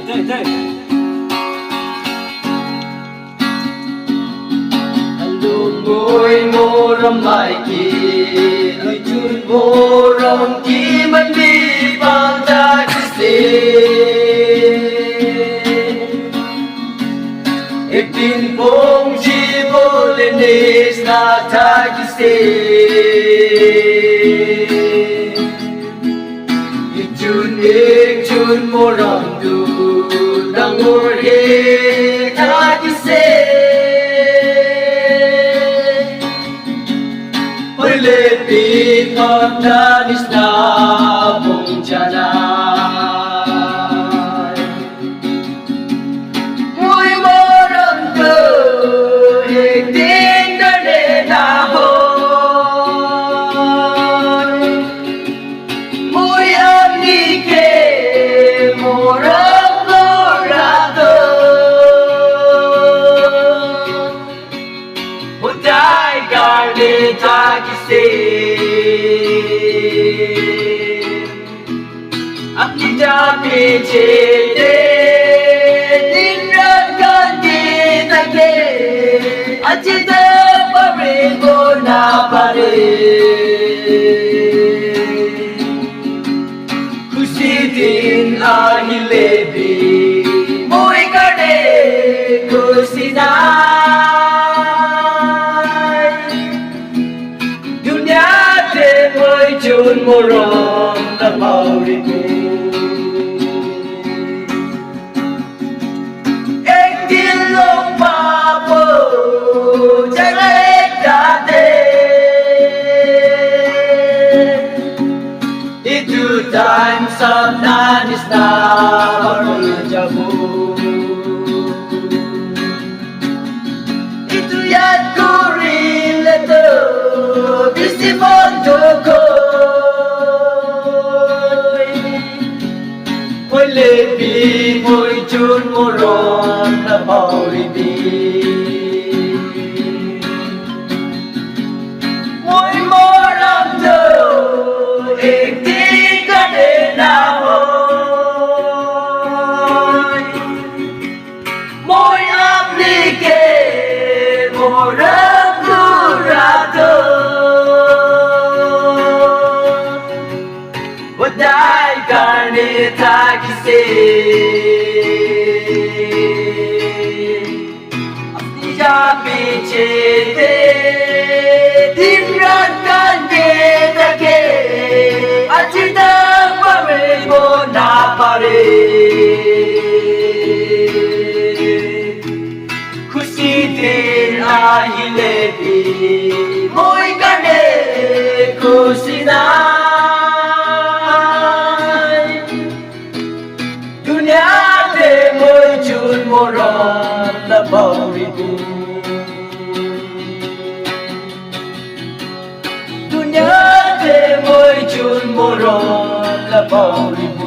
Day. Ngồi mô râm mai kỳ Ơi chun mô râm kỳ Mình đi bằng ta kỳ xê Ek tin phong chi vô lên nis na ta kỳ xê Ek chun mô râm du Đang ngồi hê ta kỳ xê Lepi pagda nisna mong janay Muy moram ko Higding na ninahoy Muy amnike moram lorado Uday garde tagise Apni jabe chete din rat gandhi take achita pare go na pare khushi din ahi lebi moi kade khushi na chun moram na mauri ko Ek din long papo jaga ek date Itu time sabdan isna marul jabu Itu yad kurin leto bisi mondo ko Lepi moi chun moron na mauribi Moi moram do ek din ka de na hoy Moi aplike moram durado Wadai karne tagise Apni jabe chete din rat gandhi take achita pare go na pare khushi din ahi lebi moi kade khushi na moram na mauribu Dunya de moi chun moram na mauribu